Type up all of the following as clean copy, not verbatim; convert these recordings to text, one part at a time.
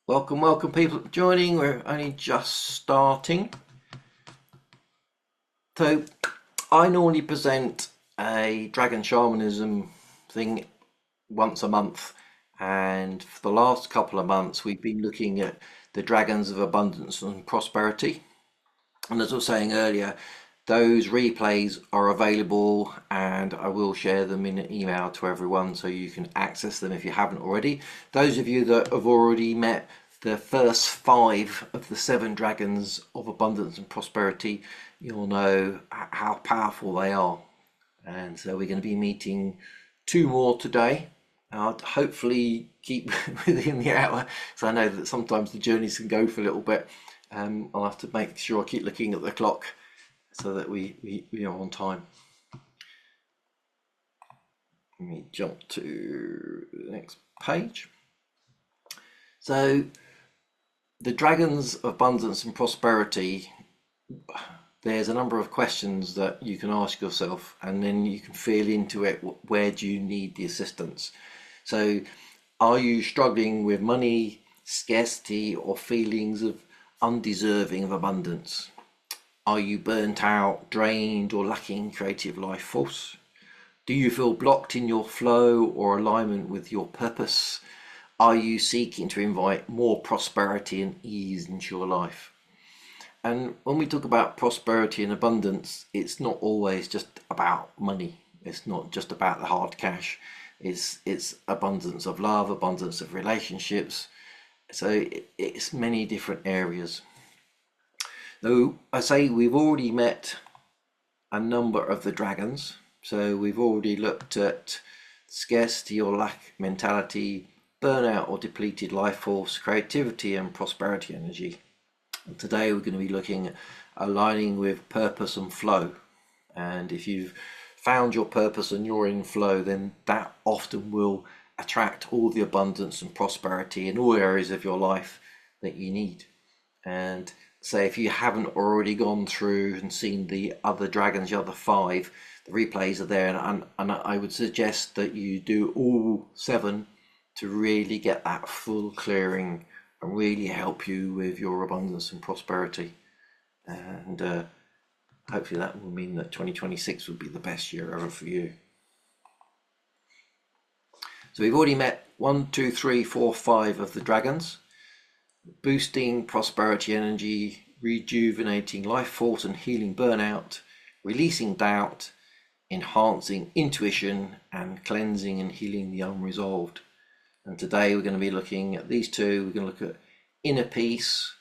Welcome people joining. We're only just starting. So I normally present a dragon shamanism thing once a month, and for the last couple of months we've been looking at the dragons of abundance and prosperity. And as I was saying earlier, those replays are available and I will share them in an email to everyone so you can access them if you haven't already. Those of you that have already met the first 5 of the 7 dragons of abundance and prosperity, you'll know how powerful they are. And so we're going to be meeting 2 more today. I'll hopefully keep within the hour, so I know that sometimes the journeys can go for a little bit. I'll have to make sure I keep looking at the clock so that we are on time. Let me jump to the next page. So the dragons of abundance and prosperity, there's a number of questions that you can ask yourself and then you can feel into it. Where do you need the assistance? So are you struggling with money, scarcity, or feelings of undeserving of abundance? Are you burnt out, drained, or lacking creative life force? Do you feel blocked in your flow or alignment with your purpose? Are you seeking to invite more prosperity and ease into your life? And when we talk about prosperity and abundance, it's not always just about money. It's not just about the hard cash. It's abundance of love, abundance of relationships. So it's many different areas. Though I say we've already met a number of the dragons. So we've already looked at scarcity or lack mentality, burnout or depleted life force, creativity and prosperity energy. And today we're going to be looking at aligning with purpose and flow. And if you've found your purpose and you're in flow, then that often will attract all the abundance and prosperity in all areas of your life that you need. And say if you haven't already gone through and seen the other dragons, the other 5, the replays are there, and I would suggest that you do all 7 to really get that full clearing and really help you with your abundance and prosperity. And hopefully that will mean that 2026 will be the best year ever for you. So we've already met 1, 2, 3, 4, 5 of the dragons. Boosting prosperity energy, rejuvenating life force and healing burnout, releasing doubt, enhancing intuition, and cleansing and healing the unresolved. And today we're going to be looking at these 2. We're going to look at inner peace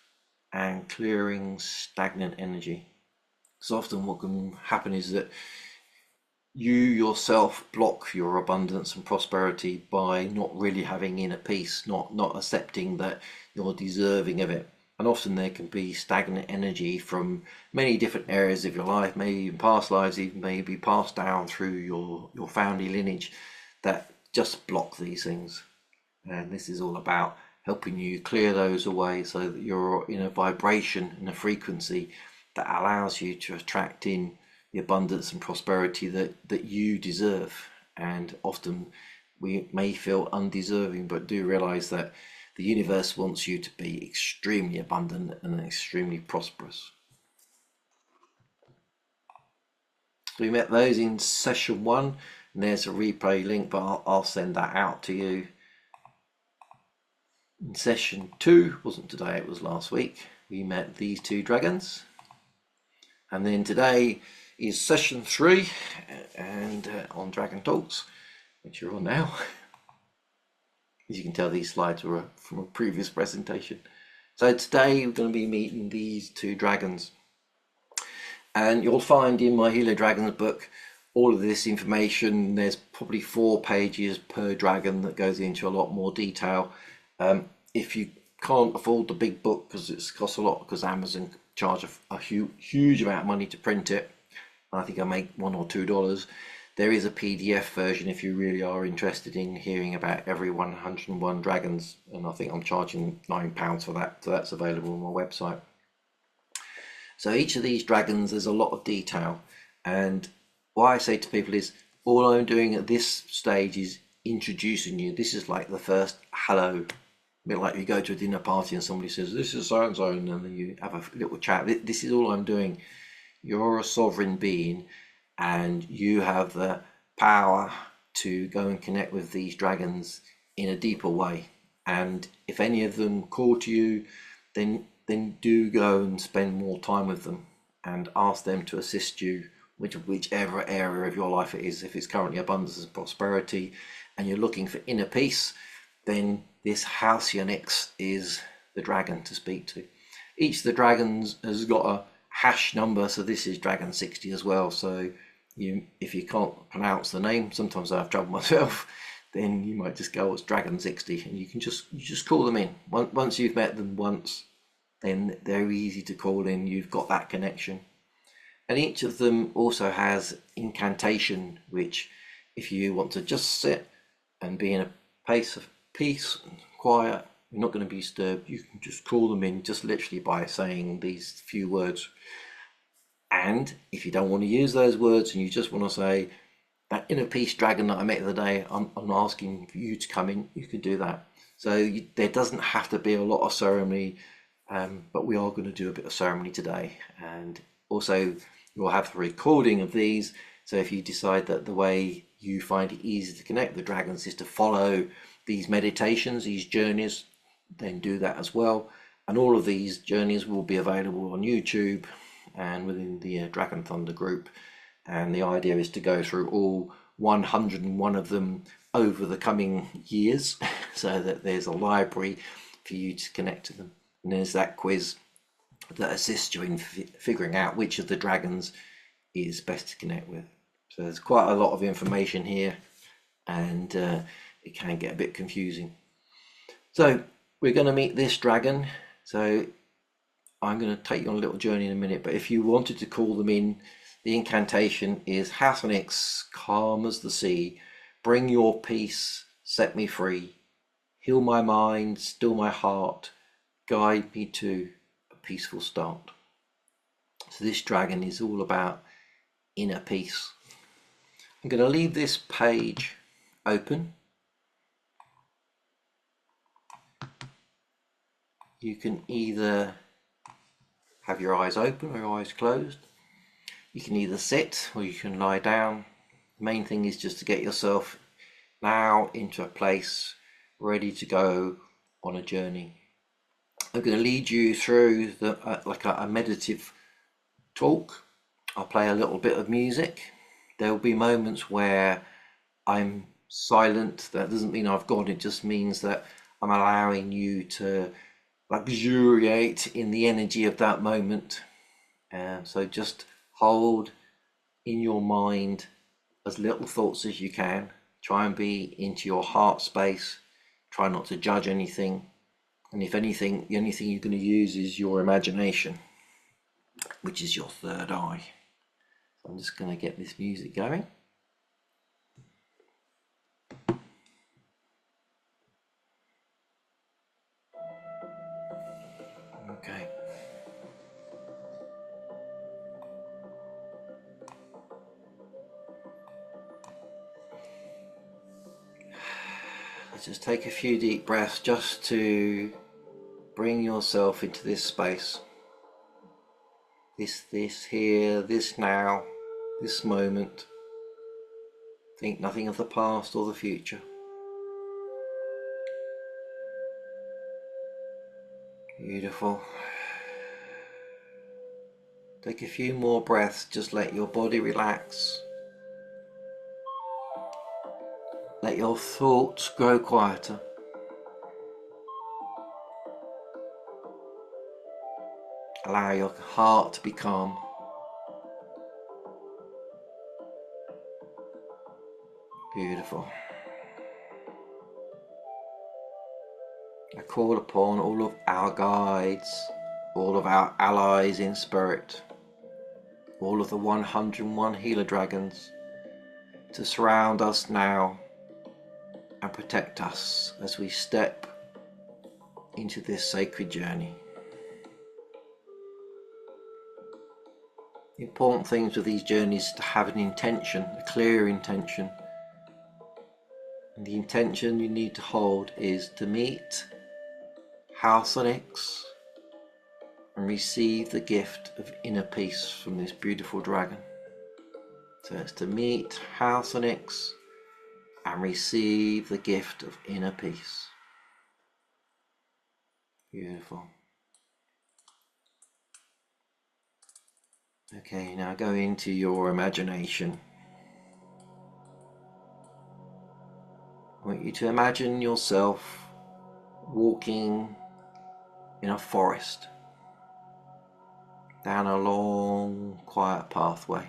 and clearing stagnant energy. So often what can happen is that you yourself block your abundance and prosperity by not really having inner peace, not accepting that you're deserving of it. And often there can be stagnant energy from many different areas of your life, maybe in past lives, even maybe passed down through your family lineage, that just block these things. And this is all about helping you clear those away so that you're in a vibration and a frequency that allows you to attract in the abundance and prosperity that you deserve. And often we may feel undeserving, but do realize that the universe wants you to be extremely abundant and extremely prosperous. So we met those in session 1, and there's a replay link, but I'll send that out to you. In session 2, wasn't today, it was last week, we met these 2 dragons. And then today is session 3 and on Dragon Talks, which you're on now. As you can tell, these slides were from a previous presentation. So today we're going to be meeting these 2 dragons. And you'll find in my Hilo Dragons book all of this information. There's probably 4 pages per dragon that goes into a lot more detail. If you can't afford the big book because it costs a lot, because Amazon charge a huge amount of money to print it, I think I make $1 or $2. There is a PDF version if you really are interested in hearing about every 101 dragons, and I think I'm charging £9 for that, so that's available on my website. So each of these dragons, there's a lot of detail, and what I say to people is all I'm doing at this stage is introducing you. This is like the first hello, A bit like you go to a dinner party and somebody says, this is so and so, and then you have a little chat. This is all I'm doing. You're a sovereign being, and you have the power to go and connect with these dragons in a deeper way. And if any of them call to you, then do go and spend more time with them and ask them to assist you with whichever area of your life it is. If it's currently abundance and prosperity and you're looking for inner peace, then this Halcyonix is the dragon to speak to. Each of the dragons has got a hash number, so this is dragon 60 as well. So if you can't pronounce the name, sometimes I have trouble myself, then you might just go, it's dragon 60, and you can just call them in. Once you've met them once, then they're easy to call in. You've got that connection. And each of them also has incantation, which if you want to just sit and be in a place of peace and quiet, you're not going to be disturbed, you can just call them in just literally by saying these few words. And if you don't want to use those words and you just want to say, that inner peace dragon that I met the other day, I'm asking for you to come in, you can do that. So there doesn't have to be a lot of ceremony, but we are going to do a bit of ceremony today. And also you'll have the recording of these, so if you decide that the way you find it easy to connect with the dragons is to follow these meditations, these journeys, then do that as well. And all of these journeys will be available on YouTube and within the Dragon Thunder group. And the idea is to go through all 101 of them over the coming years so that there's a library for you to connect to them. And there's that quiz that assists you in figuring out which of the dragons is best to connect with. So there's quite a lot of information here, and it can get a bit confusing. So we're going to meet this dragon. So I'm going to take you on a little journey in a minute, but if you wanted to call them in, the incantation is Halcyonix, calm as the sea, bring your peace, set me free, heal my mind, still my heart, guide me to a peaceful start. So this dragon is all about inner peace. I'm going to leave this page open. You can either have your eyes open or your eyes closed. You can either sit or you can lie down. The main thing is just to get yourself now into a place ready to go on a journey. I'm going to lead you through like a meditative talk. I'll play a little bit of music. There will be moments where I'm silent. That doesn't mean I've gone, it just means that I'm allowing you to luxuriate in the energy of that moment. So just hold in your mind as little thoughts as you can. Try and be into your heart space. Try not to judge anything. And if anything, the only thing you're going to use is your imagination, which is your third eye. So I'm just going to get this music going. Okay. Let's just take a few deep breaths just to bring yourself into this space. This here, this now, this moment. Think nothing of the past or the future. Beautiful. Take a few more breaths, just let your body relax. Let your thoughts grow quieter. Allow your heart to be calm. Beautiful. I call upon all of our guides, all of our allies in spirit, all of the 101 healer dragons to surround us now and protect us as we step into this sacred journey. The important things with these journeys is to have an intention, a clear intention. And the intention you need to hold is to meet Halcyonix and receive the gift of inner peace from this beautiful dragon. So it's to meet Halcyonix and receive the gift of inner peace. Beautiful. Okay, now go into your imagination. I want you to imagine yourself walking in a forest down a long, quiet pathway.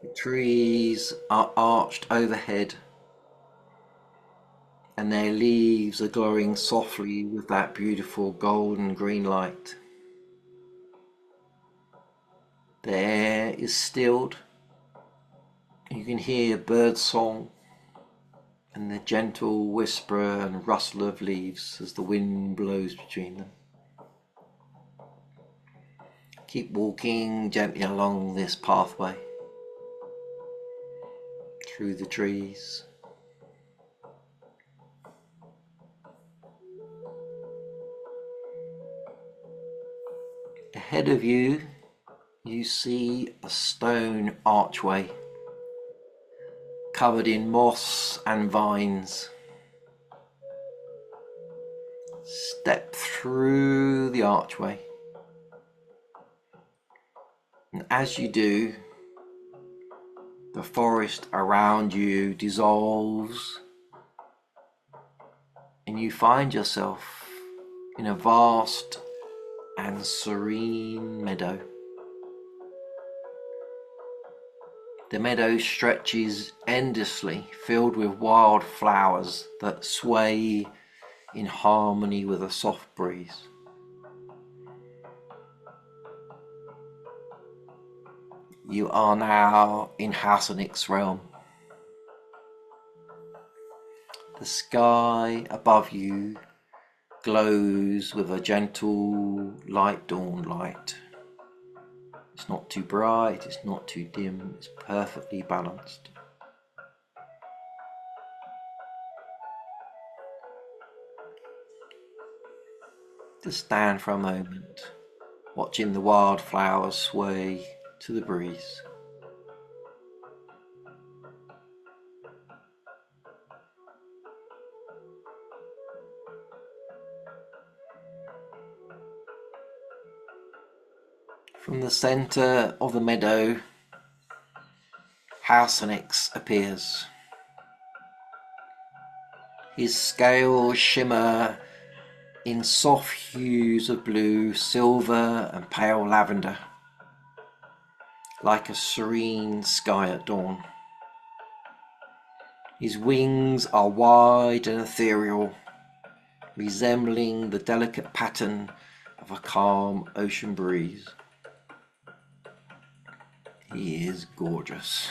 The trees are arched overhead and their leaves are glowing softly with that beautiful golden green light. The air is stilled. You can hear bird song and the gentle whisper and rustle of leaves as the wind blows between them. Keep walking gently along this pathway through the trees. Ahead of you, you see a stone archway covered in moss and vines. Step through the archway, and as you do, the forest around you dissolves and you find yourself in a vast and serene meadow. The meadow stretches endlessly, filled with wild flowers that sway in harmony with a soft breeze. You are now in Halcyonix realm. The sky above you glows with a gentle light dawn light. It's not too bright, it's not too dim, it's perfectly balanced. Just stand for a moment, watching the wildflowers sway to the breeze. From the centre of the meadow, Halcyonix appears. His scales shimmer in soft hues of blue, silver and pale lavender, like a serene sky at dawn. His wings are wide and ethereal, resembling the delicate pattern of a calm ocean breeze. He is gorgeous.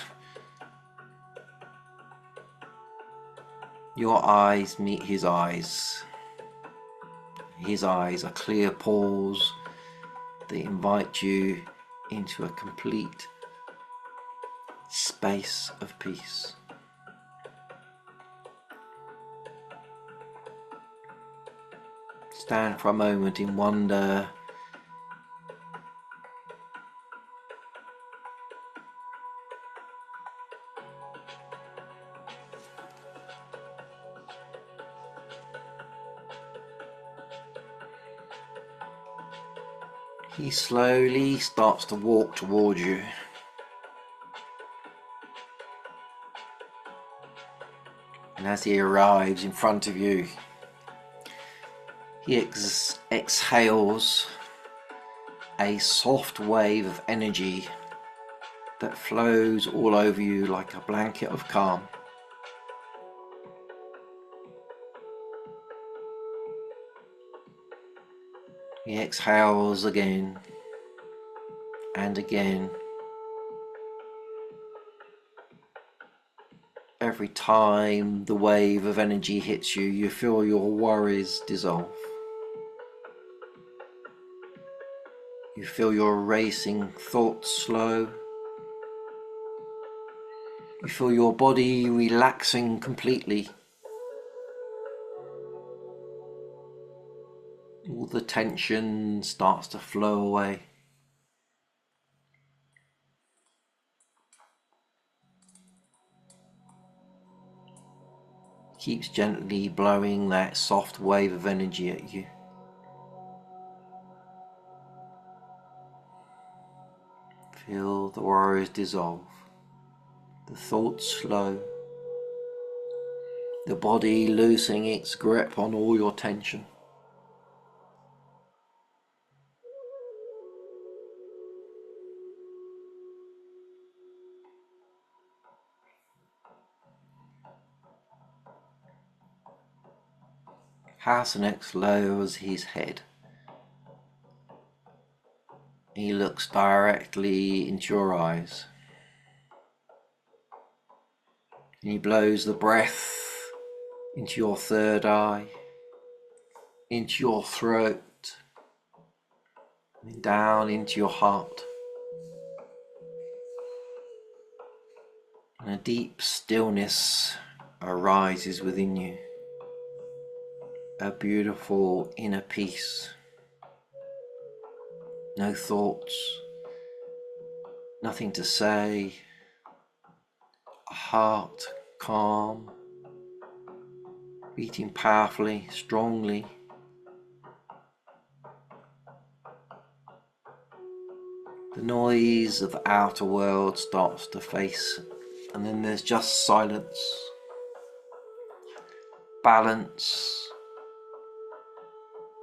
Your eyes meet his eyes. His eyes are clear pools that invite you into a complete space of peace. Stand for a moment in wonder. He slowly starts to walk towards you. And as he arrives in front of you, he exhales a soft wave of energy that flows all over you like a blanket of calm. He exhales again and again. Every time the wave of energy hits you, you feel your worries dissolve. You feel your racing thoughts slow. You feel your body relaxing completely. all the tension starts to flow away. Keeps gently blowing that soft wave of energy at you. Feel the worries dissolve, the thoughts slow, the body loosening its grip on all your tension. Halcyonix lowers his head. He looks directly into your eyes. And he blows the breath into your third eye, into your throat, and down into your heart. And a deep stillness arises within you. A beautiful inner peace. No thoughts, nothing to say, a heart calm, beating powerfully, strongly. The noise of the outer world starts to face, and then there's just silence, balance,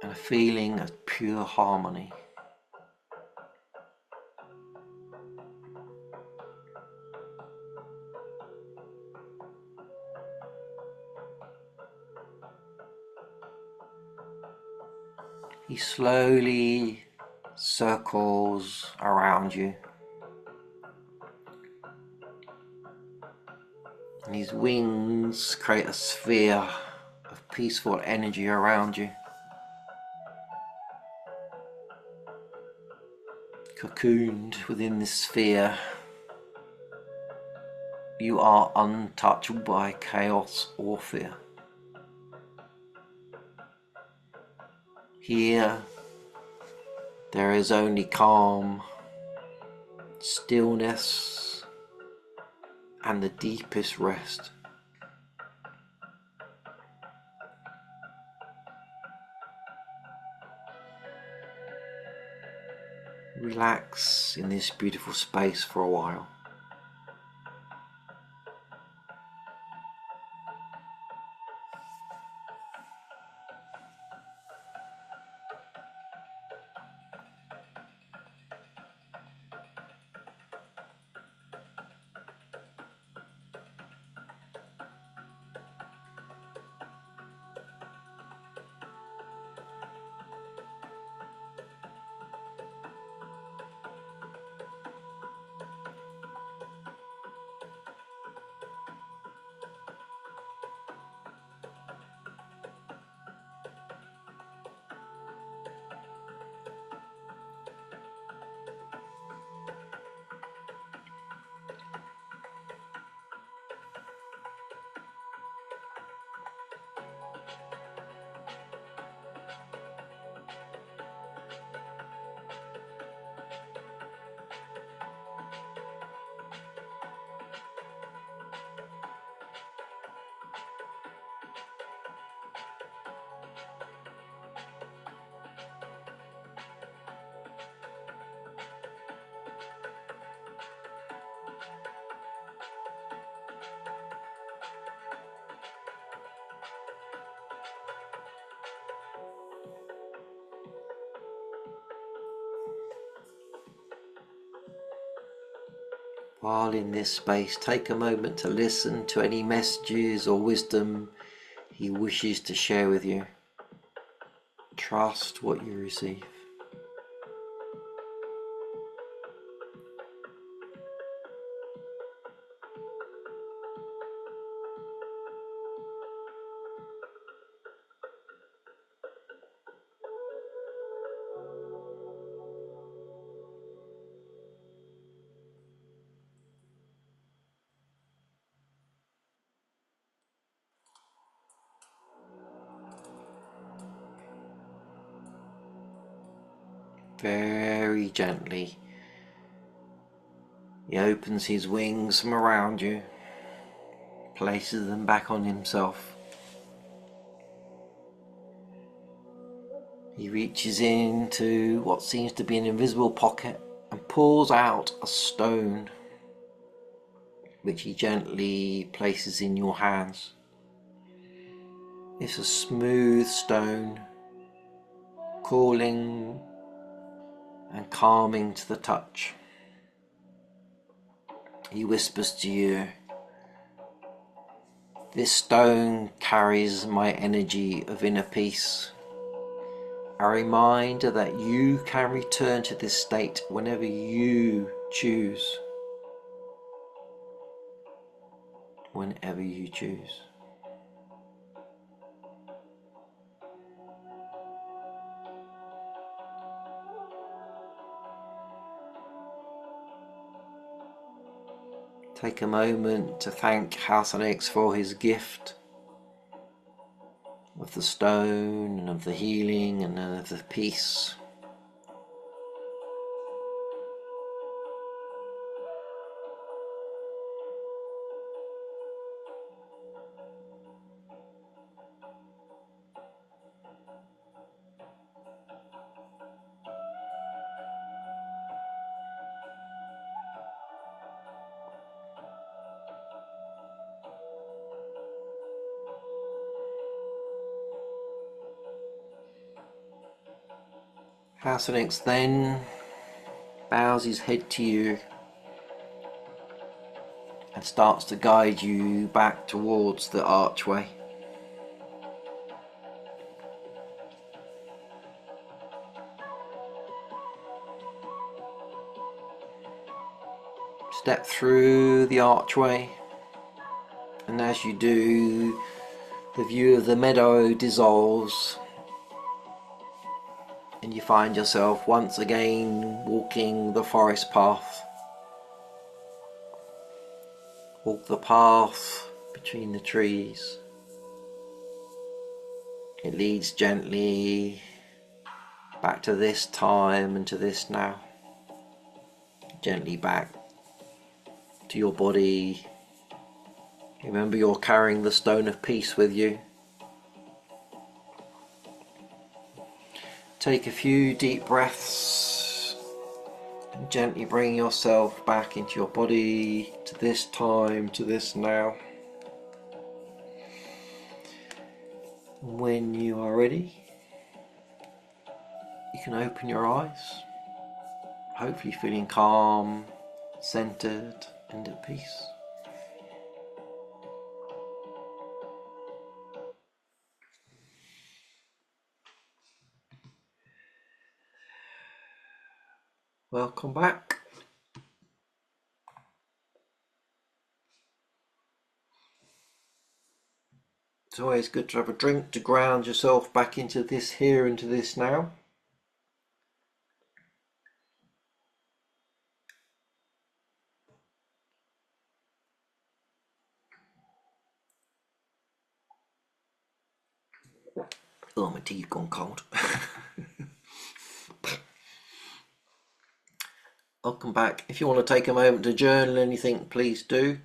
and a feeling of pure harmony. He slowly circles around you, and his wings create a sphere of peaceful energy around you. Cocooned within this sphere, you are untouchable by chaos or fear. Here, there is only calm, stillness, and the deepest rest. Relax in this beautiful space for a while. While in this space, take a moment to listen to any messages or wisdom he wishes to share with you. Trust what you receive. very gently, he opens his wings from around you, places them back on himself. He reaches into what seems to be an invisible pocket and pulls out a stone, which he gently places in your hands. It's a smooth stone, cooling and calming to the touch. He whispers to you, "This stone carries my energy of inner peace, a reminder that you can return to this state whenever you choose." Whenever you choose. Take a moment to thank Halcyonix for his gift of the stone and of the healing and of the peace. Halcyonix then bows his head to you and starts to guide you back towards the archway. Step through the archway, and as you do, the view of the meadow dissolves and you find yourself once again walking the forest path. Walk the path between the trees. It leads gently back to this time and to this now. Gently back to your body. Remember, you're carrying the stone of peace with you. Take a few deep breaths and gently bring yourself back into your body, to this time, to this now. When you are ready, you can open your eyes, hopefully feeling calm, centered and at peace. Welcome back. It's always good to have a drink to ground yourself back into this here and to this now. Oh, my tea's gone cold. Welcome back. If you want to take a moment to journal anything, please do.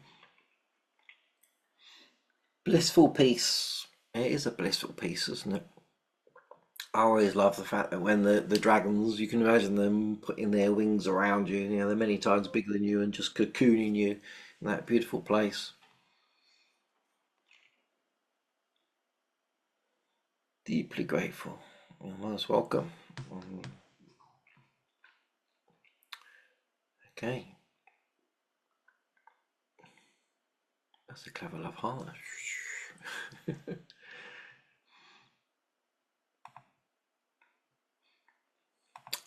Blissful peace. It is a blissful peace, isn't it? I always love the fact that when the dragons, you can imagine them putting their wings around you. You know, they're many times bigger than you and just cocooning you in that beautiful place. Deeply grateful. You're most welcome. Okay. That's a clever love heart.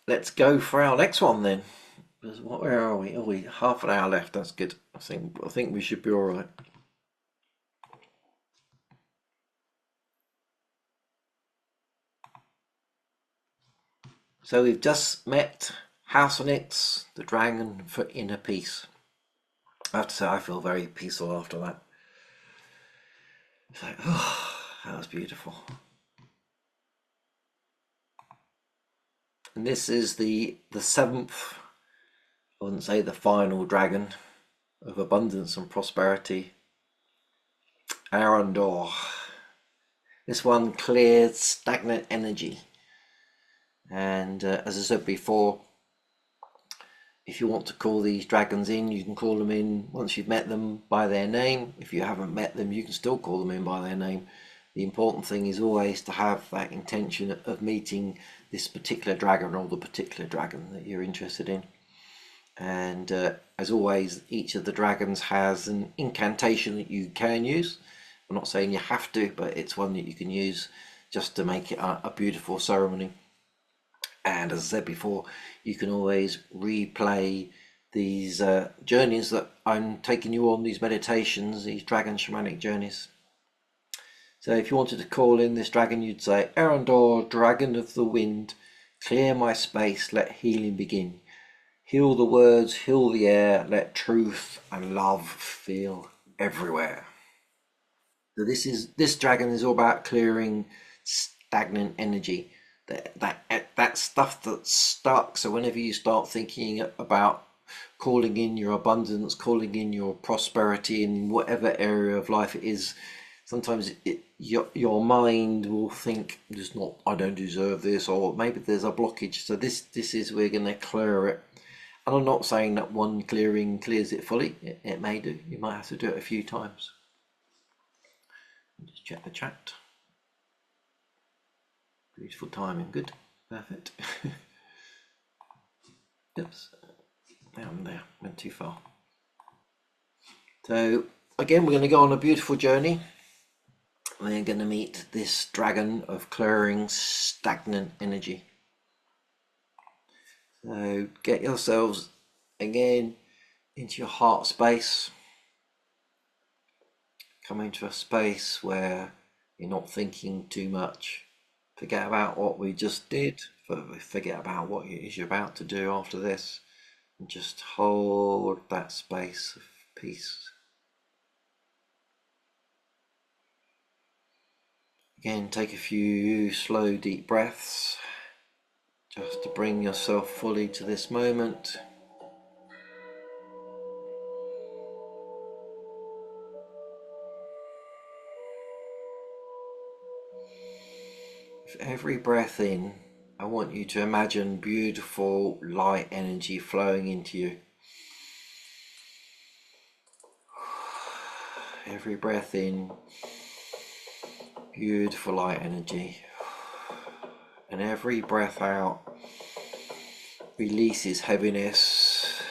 Let's go for our next one then. Where are we? Oh, we half an hour left. That's good. I think we should be all right. So we've just met Halcyonix, the dragon for inner peace. I have to say, I feel very peaceful after that. It's like, oh, that was beautiful. And this is the seventh, I wouldn't say the final dragon of abundance and prosperity, Aeryndor. This one clears stagnant energy. And as I said before, if you want to call these dragons in, you can call them in once you've met them by their name. If you haven't met them, you can still call them in by their name. The important thing is always to have that intention of meeting this particular dragon or the particular dragon that you're interested in. And as always, each of the dragons has an incantation that you can use. I'm not saying you have to, but it's one that you can use just to make it a beautiful ceremony. And as I said before, you can always replay these journeys that I'm taking you on, these meditations, these dragon shamanic journeys. So if you wanted to call in this dragon, you'd say, Aeryndor, dragon of the wind, clear my space, let healing begin. Heal the words, heal the air, let truth and love feel everywhere. So this dragon is all about clearing stagnant energy. That stuff that's stuck. So whenever you start thinking about calling in your abundance, calling in your prosperity in whatever area of life it is, sometimes your mind will think, I don't deserve this, or maybe there's a blockage. So this is, we're going to clear it. And I'm not saying that one clearing clears it fully. It may do. You might have to do it a few times. Just check the chat. Beautiful timing, good, perfect. Oops, down there, went too far. So again, we're going to go on a beautiful journey. We're going to meet this dragon of clearing stagnant energy. So get yourselves again into your heart space. Come into a space where you're not thinking too much. Forget about what we just did, forget about what it is you're about to do after this, and just hold that space of peace. Again, take a few slow, deep breaths, just to bring yourself fully to this moment. With every breath in, I want you to imagine beautiful light energy flowing into you. Every breath in, beautiful light energy. And every breath out releases heaviness,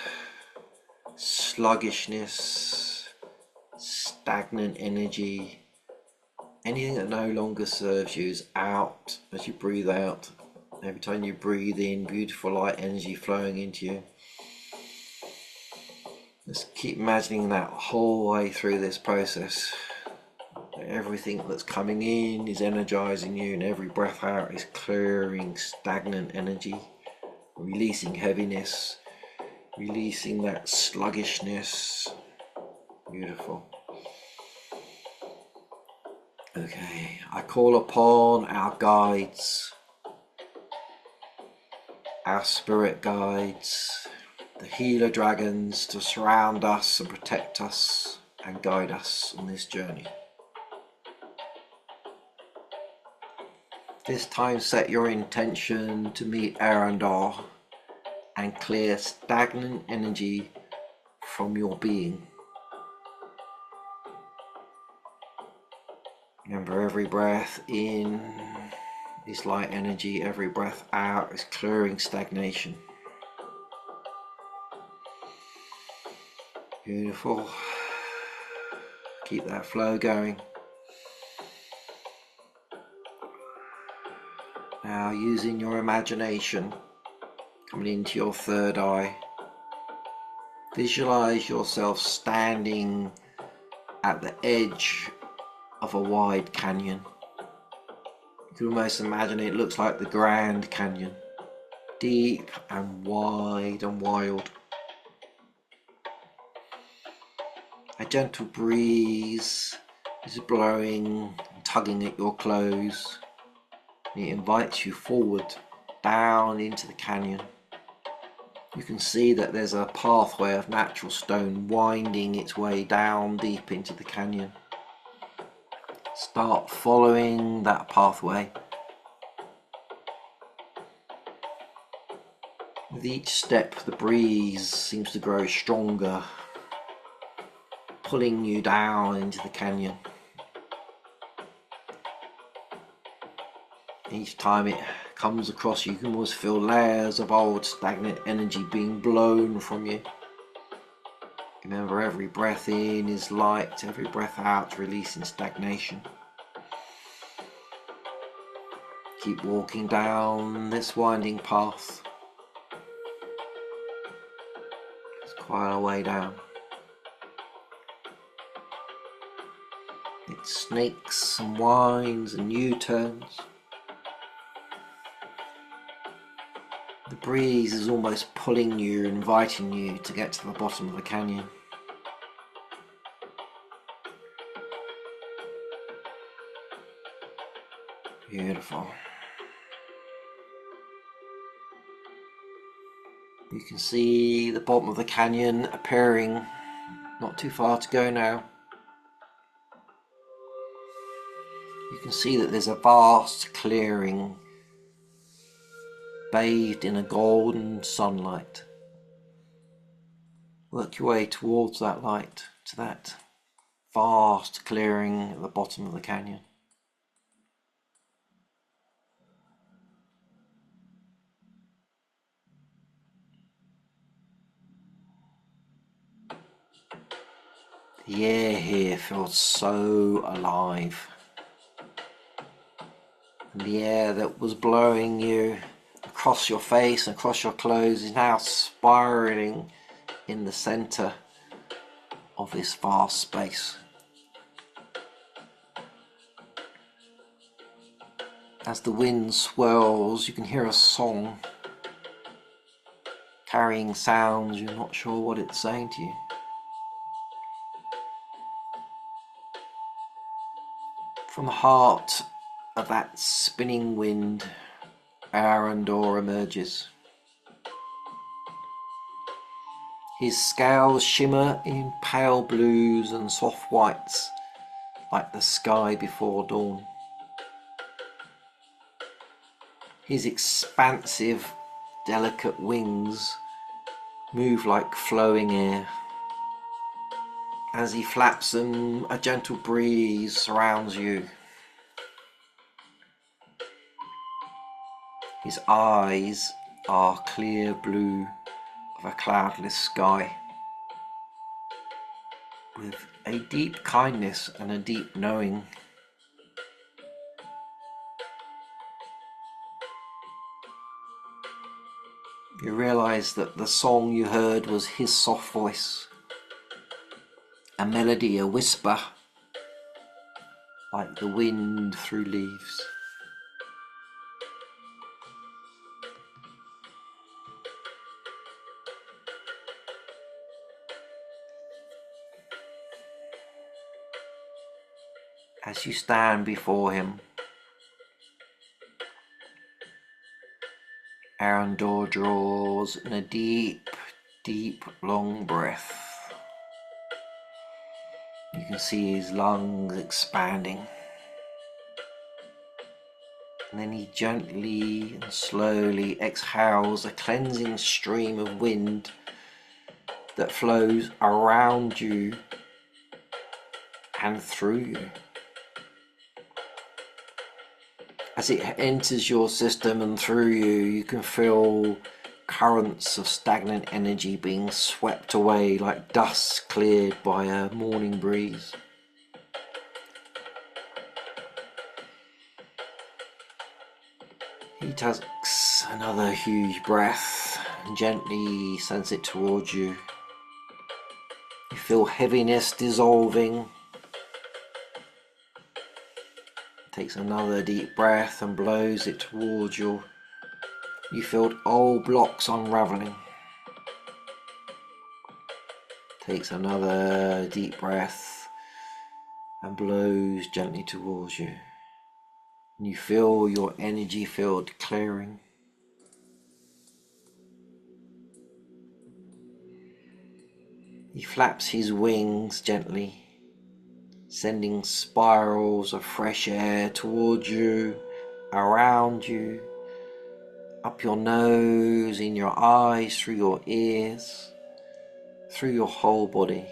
sluggishness, stagnant energy. Anything that no longer serves you is out as you breathe out. Every time you breathe in, beautiful light energy flowing into you. Just keep imagining that whole way through this process. Everything that's coming in is energizing you, and every breath out is clearing stagnant energy, releasing heaviness, releasing that sluggishness. Beautiful. Okay, I call upon our guides, our spirit guides, the healer dragons, to surround us and protect us and guide us on this journey. This time set your intention to meet Aeryndor and clear stagnant energy from your being. Remember, every breath in is light energy, every breath out is clearing stagnation. Beautiful. Keep that flow going. Now, using your imagination, coming into your third eye, visualize yourself standing at the edge of a wide canyon. You can almost imagine it looks like the Grand Canyon, deep and wide and wild. A gentle breeze is blowing and tugging at your clothes. It invites you forward down into the canyon. You can see that there's a pathway of natural stone winding its way down deep into the canyon. Start following that pathway. With each step, the breeze seems to grow stronger, pulling you down into the canyon. Each time it comes across, you can almost feel layers of old stagnant energy being blown from you. Remember, every breath in is light, every breath out releasing stagnation. Keep walking down this winding path. It's quite a way down. It snakes and winds and U-turns. The breeze is almost pulling you, inviting you to get to the bottom of the canyon. Beautiful. You can see the bottom of the canyon appearing, not too far to go now. You can see that there's a vast clearing bathed in a golden sunlight. Work your way towards that light, to that vast clearing at the bottom of the canyon. The air here feels so alive. And the air that was blowing you across your face and across your clothes is now spiraling in the center of this vast space. As the wind swirls, you can hear a song carrying sounds you're not sure what it's saying to you. From the heart of that spinning wind, Aeryndor emerges. His scales shimmer in pale blues and soft whites, like the sky before dawn. His expansive, delicate wings move like flowing air. As he flaps them, a gentle breeze surrounds you. His eyes are clear blue of a cloudless sky, with a deep kindness and a deep knowing. You realize that the song you heard was his soft voice, a melody, a whisper, like the wind through leaves. As you stand before him, Aeryndor draws in a deep, deep, long breath. You can see his lungs expanding. And then he gently and slowly exhales a cleansing stream of wind that flows around you and through you. As it enters your system and through you, you can feel currents of stagnant energy being swept away like dust cleared by a morning breeze. He takes another huge breath and gently sends it towards you. You feel heaviness dissolving. Takes another deep breath and blows it towards you. You feel old blocks unraveling. Takes another deep breath and blows gently towards you. And you feel your energy field clearing. He flaps his wings gently, sending spirals of fresh air towards you, around you, up your nose, in your eyes, through your ears, through your whole body.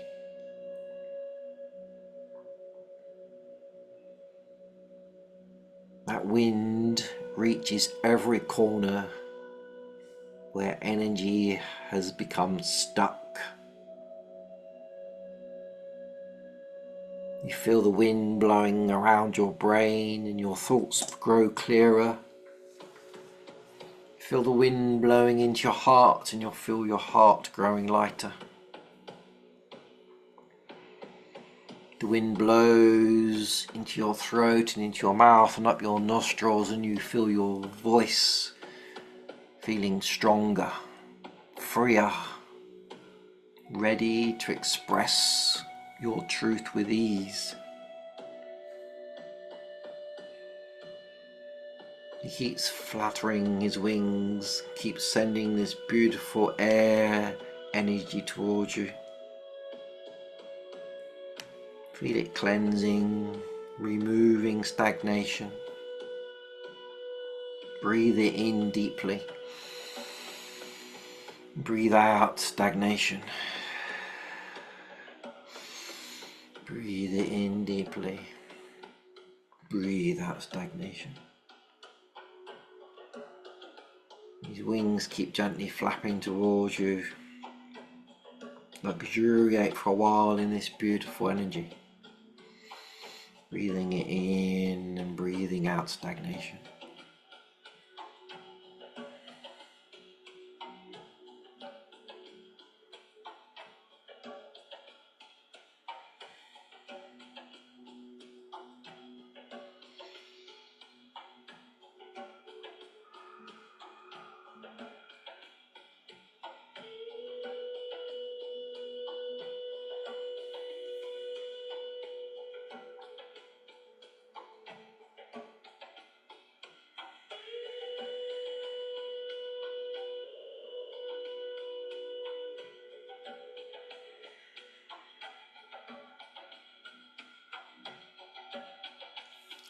That wind reaches every corner where energy has become stuck. You feel the wind blowing around your brain and your thoughts grow clearer. You feel the wind blowing into your heart and you'll feel your heart growing lighter. The wind blows into your throat and into your mouth and up your nostrils, and you feel your voice feeling stronger, freer, ready to express your truth with ease. He keeps fluttering his wings, keeps sending this beautiful air energy towards you. Feel it cleansing, removing stagnation. Breathe it in deeply. Breathe out stagnation. Breathe it in deeply. Breathe out stagnation. These wings keep gently flapping towards you. Luxuriate for a while in this beautiful energy. Breathing it in and breathing out stagnation.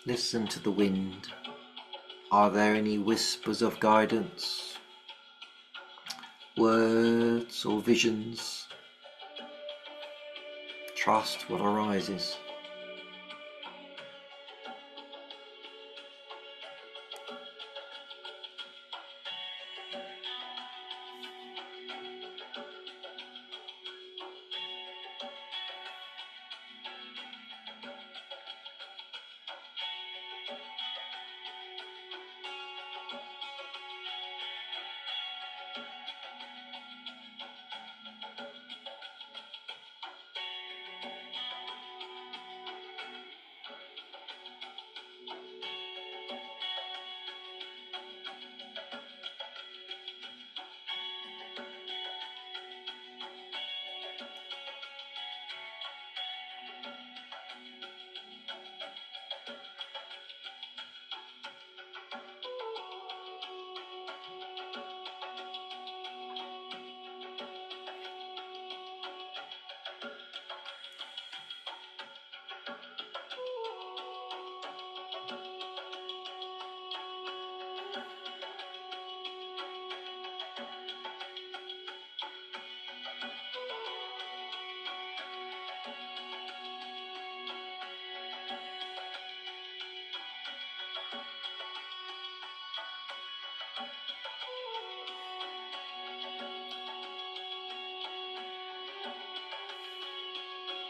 Listen to the wind. Are there any whispers of guidance? Words or visions? Trust what arises.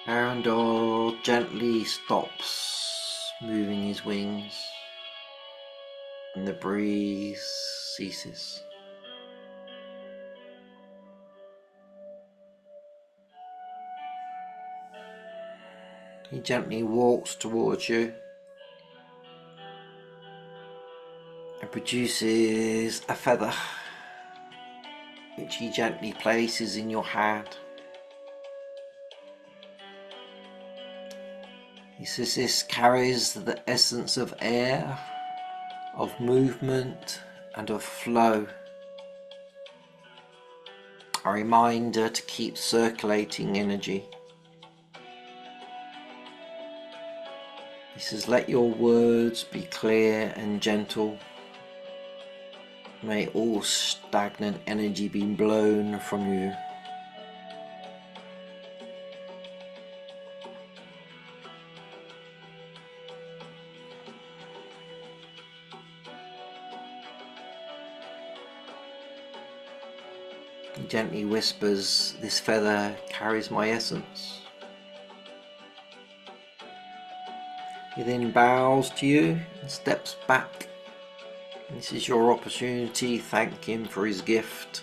Aeryndor gently stops moving his wings and the breeze ceases. He gently walks towards you and produces a feather which he gently places in your hand. He says this carries the essence of air, of movement and of flow. A reminder to keep circulating energy. This is let your words be clear and gentle. May all stagnant energy be blown from you. He gently whispers, "This feather carries my essence." He then bows to you and steps back. This is your opportunity. Thank him for his gift,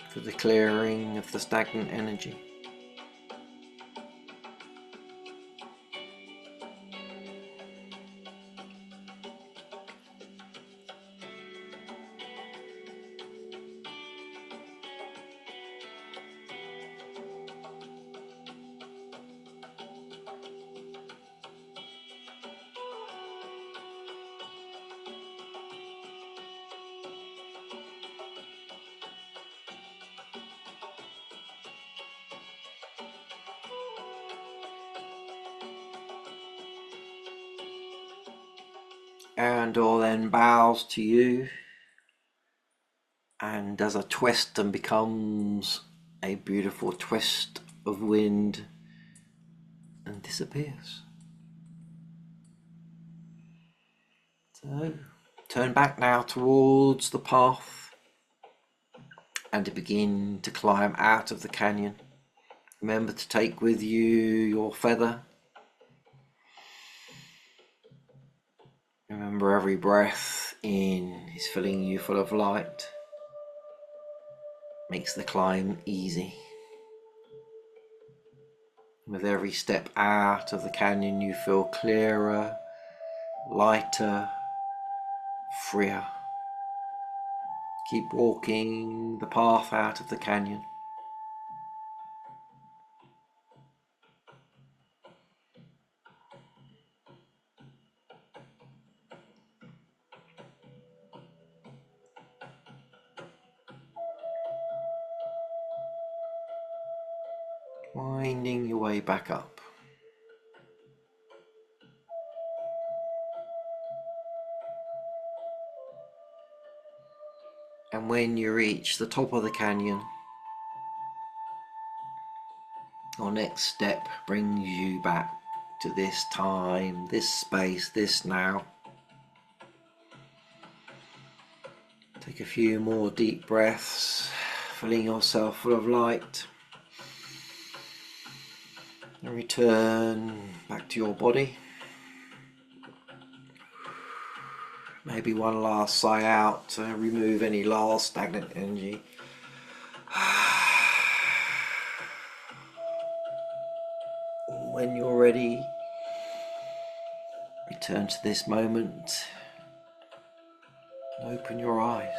for the clearing of the stagnant energy. Aeryndor then bows to you and does a twist and becomes a beautiful twist of wind and disappears. So turn back now towards the path and to begin to climb out of the canyon. Remember to take with you your feather. Remember, every breath in is filling you full of light. Makes the climb easy. With every step out of the canyon you feel clearer, lighter, freer. Keep walking the path out of the canyon. Winding your way back up. And when you reach the top of the canyon, your next step brings you back to this time, this space, this now. Take a few more deep breaths, filling yourself full of light. And return back to your body. Maybe one last sigh out to remove any last stagnant energy. When you're ready, return to this moment and open your eyes.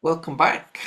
Welcome back.